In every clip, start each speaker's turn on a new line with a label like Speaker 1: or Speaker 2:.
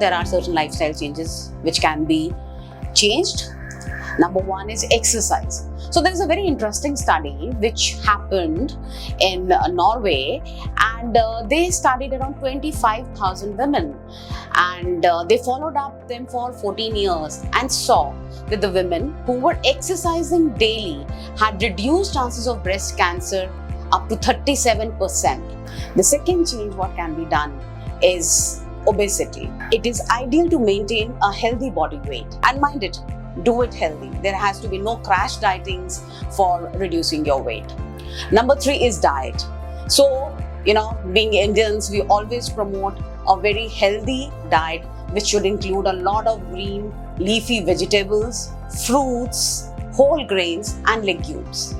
Speaker 1: there are certain lifestyle changes which can be changed. Number one is exercise. So there is a very interesting study which happened in Norway, and they studied around 25,000 women, and they followed up them for 14 years and saw that the women who were exercising daily had reduced chances of breast cancer up to 37%. The second change what can be done is obesity. It is ideal to maintain a healthy body weight, and mind it, do it healthy. There has to be no crash dietings for reducing your weight. Number three is diet. So, being Indians, we always promote a very healthy diet, which should include a lot of green, leafy vegetables, fruits, whole grains, and legumes.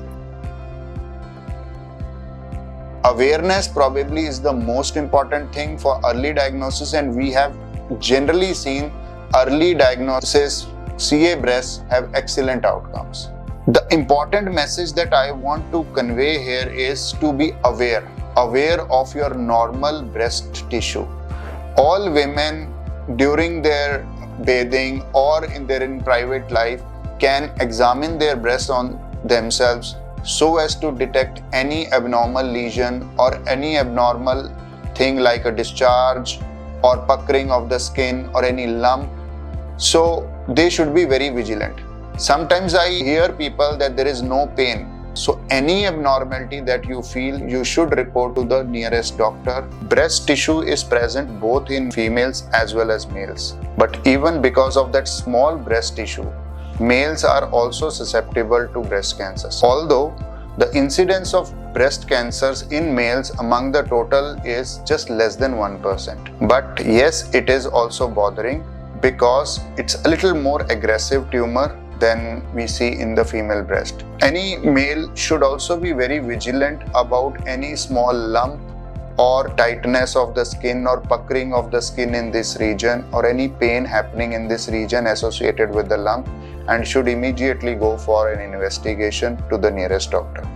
Speaker 2: Awareness probably is the most important thing for early diagnosis, and we have generally seen early diagnosis CA breasts have excellent outcomes. The important message that I want to convey here is to be aware of your normal breast tissue. All women during their bathing or in their private life can examine their breasts on themselves so as to detect any abnormal lesion or any abnormal thing like a discharge or puckering of the skin or any lump. So they should be very vigilant. Sometimes I hear people that there is no pain. So any abnormality that you feel, you should report to the nearest doctor. Breast tissue is present both in females as well as males. But even because of that small breast tissue, males are also susceptible to breast cancers. Although the incidence of breast cancers in males among the total is just less than 1%. But yes, it is also bothering because it's a little more aggressive tumor than we see in the female breast. Any male should also be very vigilant about any small lump or tightness of the skin or puckering of the skin in this region or any pain happening in this region associated with the lump, and should immediately go for an investigation to the nearest doctor.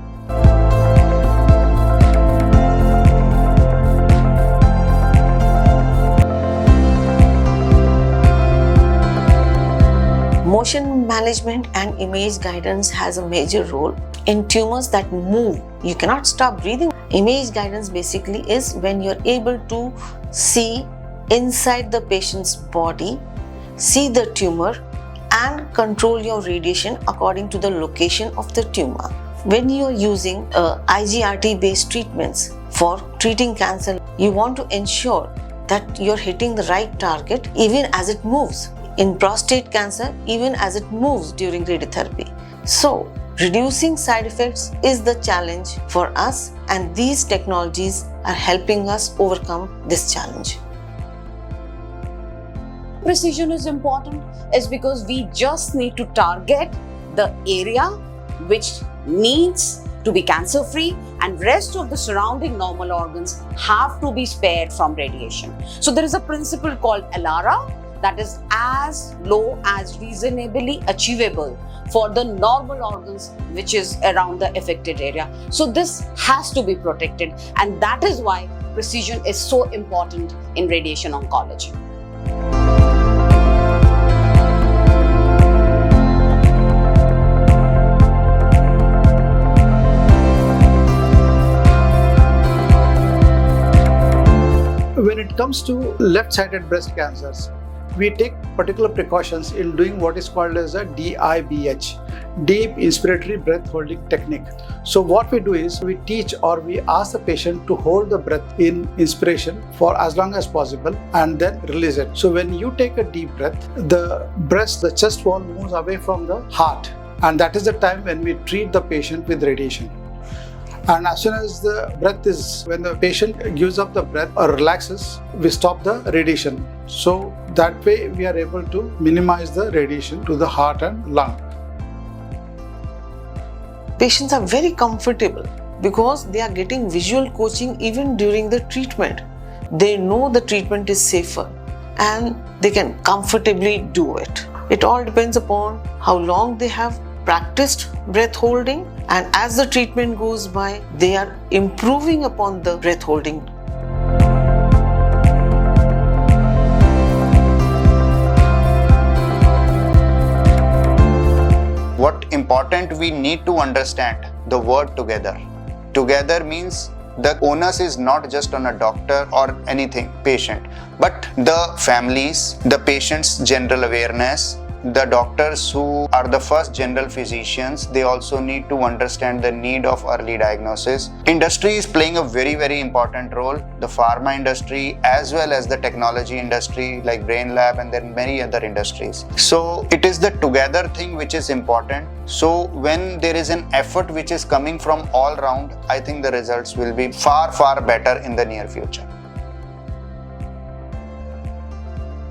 Speaker 3: Motion management and image guidance has a major role. In tumors that move, you cannot stop breathing. Image guidance basically is when you're able to see inside the patient's body, see the tumor, and control your radiation according to the location of the tumor. When you're using IGRT based treatments for treating cancer, you want to ensure that you're hitting the right target even as it moves. In prostate cancer, even as it moves during radiotherapy. So, reducing side effects is the challenge for us, and these technologies are helping us overcome this challenge.
Speaker 1: Precision is important is because we just need to target the area which needs to be cancer free, and rest of the surrounding normal organs have to be spared from radiation. So there is a principle called ALARA, that is as low as reasonably achievable for the normal organs which is around the affected area. So this has to be protected, and that is why precision is so important in radiation oncology.
Speaker 4: When it comes to left-sided breast cancers, we take particular precautions in doing what is called as a DIBH, Deep Inspiratory Breath Holding Technique. So what we do is we teach or we ask the patient to hold the breath in inspiration for as long as possible and then release it. So when you take a deep breath, the chest wall moves away from the heart, and that is the time when we treat the patient with radiation. And as soon as when the patient gives up the breath or relaxes, we stop the radiation. So that way we are able to minimize the radiation to the heart and lung.
Speaker 3: Patients are very comfortable because they are getting visual coaching even during the treatment. They know the treatment is safer and they can comfortably do it. It all depends upon how long they have practiced breath holding, and as the treatment goes by, they are improving upon the breath holding.
Speaker 2: what important we need to understand the word together. Together means the onus is not just on a doctor or anything, patient, but the families, the patient's general awareness, the doctors who are the first general physicians, they also need to understand the need of early diagnosis. Industry is playing a very important role, the pharma industry as well as the technology industry like Brainlab and then many other industries. So it is the together thing which is important. So when there is an effort which is coming from all round, I think the results will be far better in the near future.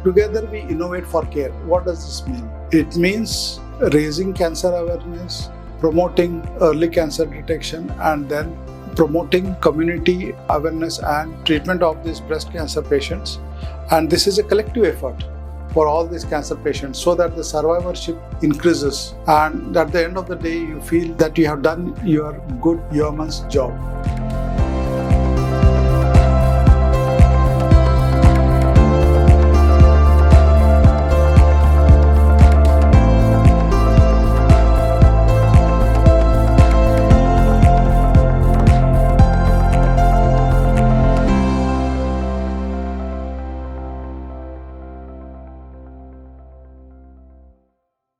Speaker 4: Together we innovate for care. What does this mean? It means raising cancer awareness, promoting early cancer detection, and then promoting community awareness and treatment of these breast cancer patients. And this is a collective effort for all these cancer patients so that the survivorship increases, and at the end of the day you feel that you have done your good yeoman's job.